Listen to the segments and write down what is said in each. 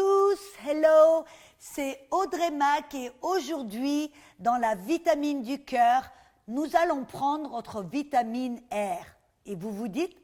tous, hello, c'est Audrey Mac et aujourd'hui, dans la vitamine du cœur, nous allons prendre notre vitamine R. Et vous vous dites,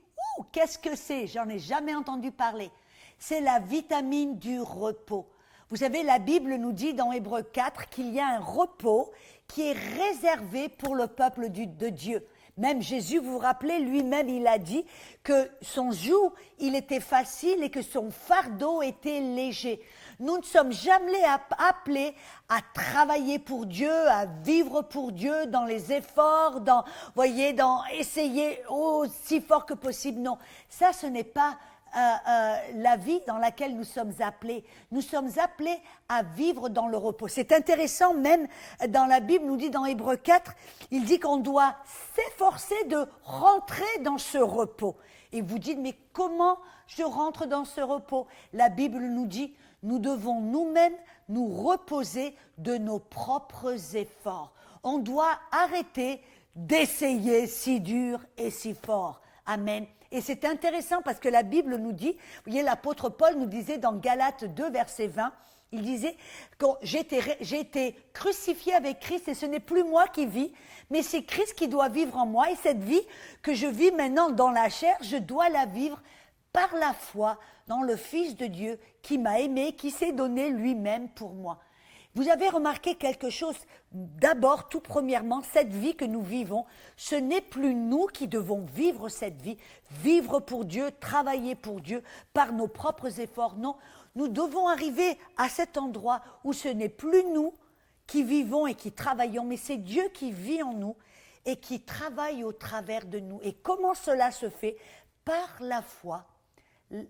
qu'est-ce que c'est? J'en ai jamais entendu parler. C'est la vitamine du repos. Vous savez, la Bible nous dit dans Hébreux 4 qu'il y a un repos qui est réservé pour le peuple de Dieu. Même Jésus, vous vous rappelez, lui-même, il a dit que son joug, il était facile et que son fardeau était léger. Nous ne sommes jamais appelés à travailler pour Dieu, à vivre pour Dieu dans les efforts, dans essayer aussi fort que possible. Non, ça, ce n'est pas la vie dans laquelle nous sommes appelés. Nous sommes appelés à vivre dans le repos. C'est intéressant, même dans la Bible, nous dit dans Hébreux 4, il dit qu'on doit s'efforcer de rentrer dans ce repos. Et vous dites, mais comment je rentre dans ce repos? La Bible nous dit, nous devons nous-mêmes nous reposer de nos propres efforts. On doit arrêter d'essayer si dur et si fort. Amen. Et c'est intéressant parce que la Bible nous dit, vous voyez, l'apôtre Paul nous disait dans Galates 2, verset 20, il disait que j'ai été crucifié avec Christ et ce n'est plus moi qui vis, mais c'est Christ qui doit vivre en moi. Et cette vie que je vis maintenant dans la chair, je dois la vivre par la foi dans le Fils de Dieu qui m'a aimé, qui s'est donné lui-même pour moi. Vous avez remarqué quelque chose, d'abord, tout premièrement, cette vie que nous vivons, ce n'est plus nous qui devons vivre cette vie, vivre pour Dieu, travailler pour Dieu, par nos propres efforts. Non, nous devons arriver à cet endroit où ce n'est plus nous qui vivons et qui travaillons, mais c'est Dieu qui vit en nous et qui travaille au travers de nous. Et comment cela se fait? Par la foi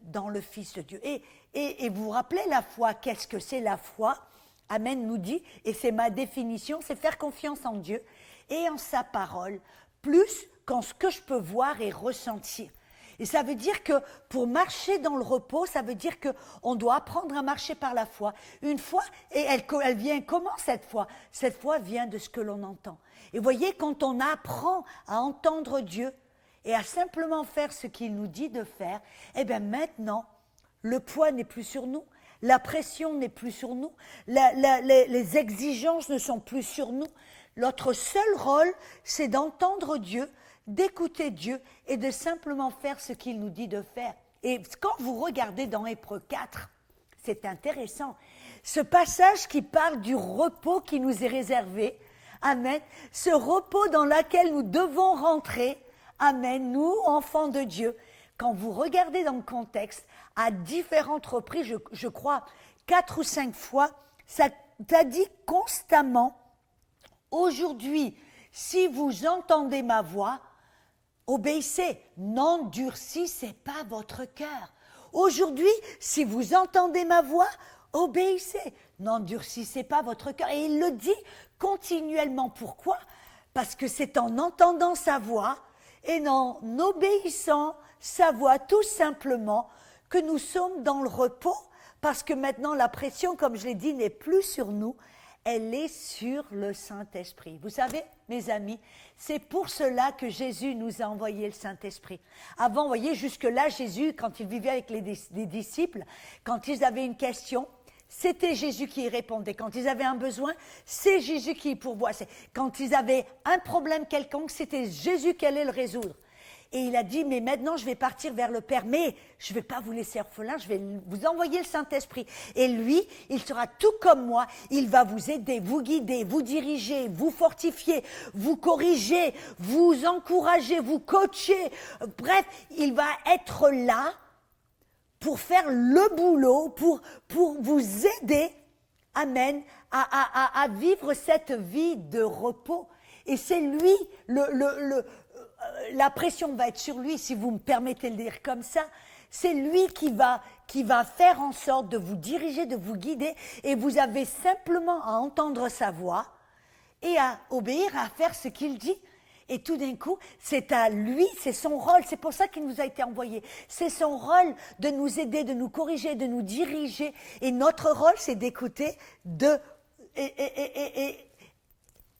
dans le Fils de Dieu. Et vous vous rappelez la foi, qu'est-ce que c'est la foi? Amen nous dit, et c'est ma définition, c'est faire confiance en Dieu et en sa parole, plus qu'en ce que je peux voir et ressentir. Et ça veut dire que pour marcher dans le repos, ça veut dire qu'on doit apprendre à marcher par la foi. Une foi, et elle vient comment cette foi? Cette foi vient de ce que l'on entend. Et voyez, quand on apprend à entendre Dieu et à simplement faire ce qu'il nous dit de faire, eh bien maintenant, le poids n'est plus sur nous. La pression n'est plus sur nous, les exigences ne sont plus sur nous. Notre seul rôle, c'est d'entendre Dieu, d'écouter Dieu et de simplement faire ce qu'il nous dit de faire. Et quand vous regardez dans Hébreux 4, c'est intéressant. Ce passage qui parle du repos qui nous est réservé, amen, ce repos dans lequel nous devons rentrer, amen, nous, enfants de Dieu. Quand vous regardez dans le contexte, à différentes reprises, je crois 4 ou 5 fois, ça dit constamment, aujourd'hui, si vous entendez ma voix, obéissez, n'endurcissez pas votre cœur. Aujourd'hui, si vous entendez ma voix, obéissez, n'endurcissez pas votre cœur. Et il le dit continuellement. Pourquoi? Parce que c'est en entendant sa voix et en obéissant sa voix tout simplement que nous sommes dans le repos, parce que maintenant la pression, comme je l'ai dit, n'est plus sur nous, elle est sur le Saint-Esprit. Vous savez, mes amis, c'est pour cela que Jésus nous a envoyé le Saint-Esprit. Avant, vous voyez, jusque-là, Jésus, quand il vivait avec les disciples, quand ils avaient une question, c'était Jésus qui y répondait. Quand ils avaient un besoin, c'est Jésus qui y pourvoyait. Quand ils avaient un problème quelconque, c'était Jésus qui allait le résoudre. Et il a dit, mais maintenant je vais partir vers le Père, mais je ne vais pas vous laisser orphelin, je vais vous envoyer le Saint-Esprit. Et lui, il sera tout comme moi, il va vous aider, vous guider, vous diriger, vous fortifier, vous corriger, vous encourager, vous coacher. Bref, il va être là pour faire le boulot, pour vous aider, amen, à vivre cette vie de repos. Et c'est lui, la pression va être sur lui, si vous me permettez de le dire comme ça. C'est lui qui va faire en sorte de vous diriger, de vous guider, et vous avez simplement à entendre sa voix et à obéir, à faire ce qu'il dit. Et tout d'un coup, c'est à lui, c'est son rôle, c'est pour ça qu'il nous a été envoyé. C'est son rôle de nous aider, de nous corriger, de nous diriger. Et notre rôle, c'est d'écouter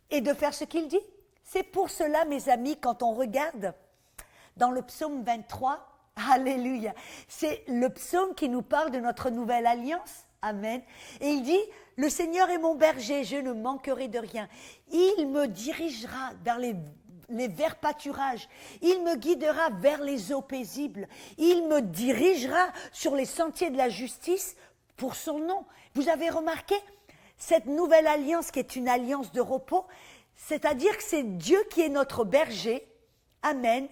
et de faire ce qu'il dit. C'est pour cela, mes amis, quand on regarde dans le psaume 23, Alléluia. C'est le psaume qui nous parle de notre nouvelle alliance. Amen. Et il dit, le Seigneur est mon berger, je ne manquerai de rien. Il me dirigera vers les verts pâturages. Il me guidera vers les eaux paisibles. Il me dirigera sur les sentiers de la justice pour son nom. Vous avez remarqué cette nouvelle alliance qui est une alliance de repos, c'est-à-dire que c'est Dieu qui est notre berger. Amen.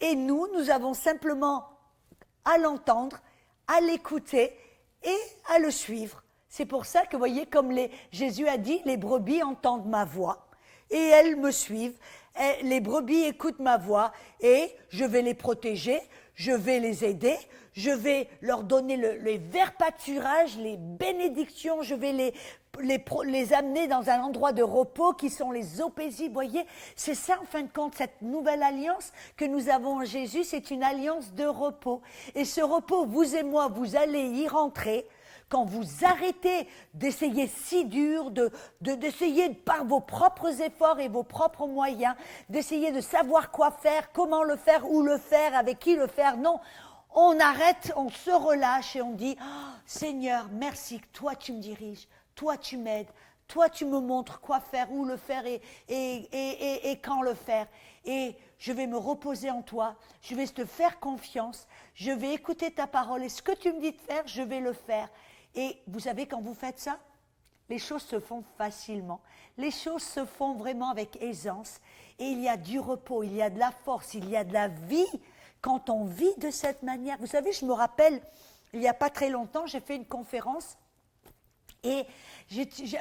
Et nous avons simplement à l'entendre, à l'écouter et à le suivre. C'est pour ça que, vous voyez, comme Jésus a dit, les brebis entendent ma voix et elles me suivent. Et les brebis écoutent ma voix et je vais les protéger, je vais les aider, je vais leur donner les verts pâturages, les bénédictions, je vais les amener dans un endroit de repos qui sont les eaux paisibles. Vous voyez, c'est ça en fin de compte, cette nouvelle alliance que nous avons en Jésus, c'est une alliance de repos. Et ce repos, vous et moi, vous allez y rentrer quand vous arrêtez d'essayer si dur, d'essayer par vos propres efforts et vos propres moyens, d'essayer de savoir quoi faire, comment le faire, où le faire, avec qui le faire. Non, on arrête, on se relâche et on dit oh, « Seigneur, merci que toi tu me diriges, toi tu m'aides, toi tu me montres quoi faire, où le faire et quand le faire. Et je vais me reposer en toi, je vais te faire confiance, je vais écouter ta parole et ce que tu me dis de faire, je vais le faire. » Et vous savez, quand vous faites ça, les choses se font facilement. Les choses se font vraiment avec aisance. Et il y a du repos, il y a de la force, il y a de la vie quand on vit de cette manière. Vous savez, je me rappelle, il n'y a pas très longtemps, j'ai fait une conférence et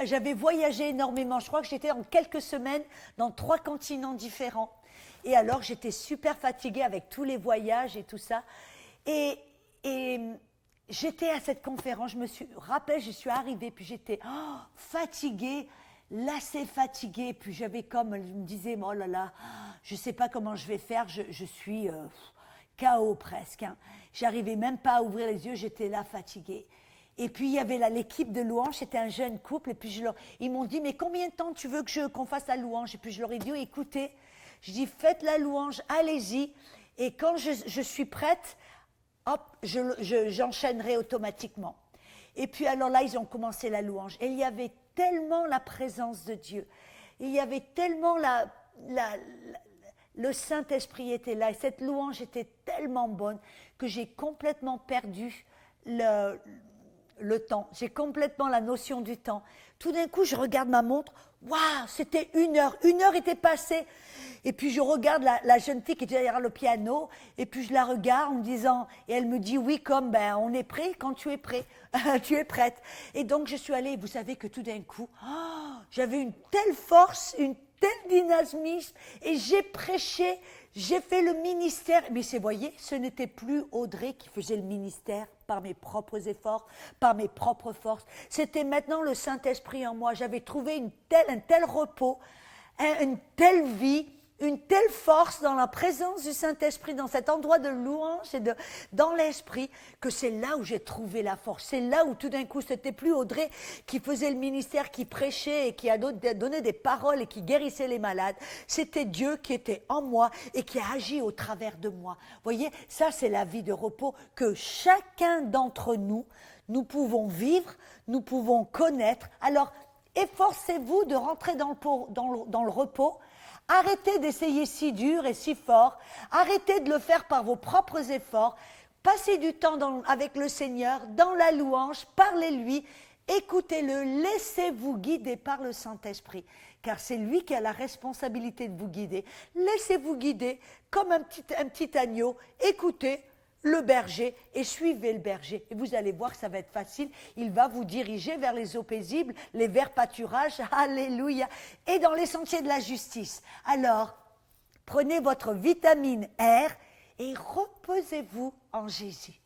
j'avais voyagé énormément. Je crois que j'étais en quelques semaines dans 3 continents différents. Et alors, j'étais super fatiguée avec tous les voyages et tout ça. Et j'étais à cette conférence, je me rappelle, je suis arrivée, puis j'étais fatiguée, lassée, fatiguée, puis je me disais, oh là là, je ne sais pas comment je vais faire, je suis KO presque. Hein. J'arrivais même pas à ouvrir les yeux, j'étais là fatiguée. Et puis il y avait là l'équipe de louange, c'était un jeune couple, et puis ils m'ont dit, mais combien de temps tu veux qu'on fasse la louange? Et puis je leur ai dit, écoutez, je dis, faites la louange, allez-y, et quand je suis prête, hop, j'enchaînerai automatiquement. Et puis alors là, ils ont commencé la louange. Et il y avait tellement la présence de Dieu. Il y avait tellement le Saint-Esprit était là. Et cette louange était tellement bonne que j'ai complètement perdu le temps. J'ai complètement la notion du temps. Tout d'un coup, je regarde ma montre. Waouh, c'était 1 heure. 1 heure était passée. Et puis, je regarde la jeune fille qui était derrière le piano. Et puis, je la regarde en me disant, et elle me dit, oui, on est prêt quand tu es prêt. Tu es prête. Et donc, je suis allée. Vous savez que tout d'un coup, j'avais une telle force, une telle dynamisme. Et j'ai prêché, j'ai fait le ministère. Mais vous voyez, ce n'était plus Audrey qui faisait le ministère par mes propres efforts, par mes propres forces. C'était maintenant le Saint-Esprit en moi. J'avais trouvé un tel repos, une telle vie, une telle force dans la présence du Saint-Esprit, dans cet endroit de louange et dans l'Esprit, que c'est là où j'ai trouvé la force. C'est là où tout d'un coup, c'était plus Audrey qui faisait le ministère, qui prêchait et qui a donné des paroles et qui guérissait les malades. C'était Dieu qui était en moi et qui a agi au travers de moi. Vous voyez, ça c'est la vie de repos que chacun d'entre nous, nous pouvons vivre, nous pouvons connaître. Alors, efforcez-vous de rentrer dans le repos. Arrêtez d'essayer si dur et si fort. Arrêtez de le faire par vos propres efforts. Passez du temps avec le Seigneur, dans la louange, parlez-lui, écoutez-le, laissez-vous guider par le Saint-Esprit, car c'est lui qui a la responsabilité de vous guider. Laissez-vous guider comme un petit agneau, écoutez le berger et suivez le berger. Et vous allez voir que ça va être facile. Il va vous diriger vers les eaux paisibles, les verts pâturages, alléluia, et dans les sentiers de la justice. Alors, prenez votre vitamine R et reposez-vous en Jésus.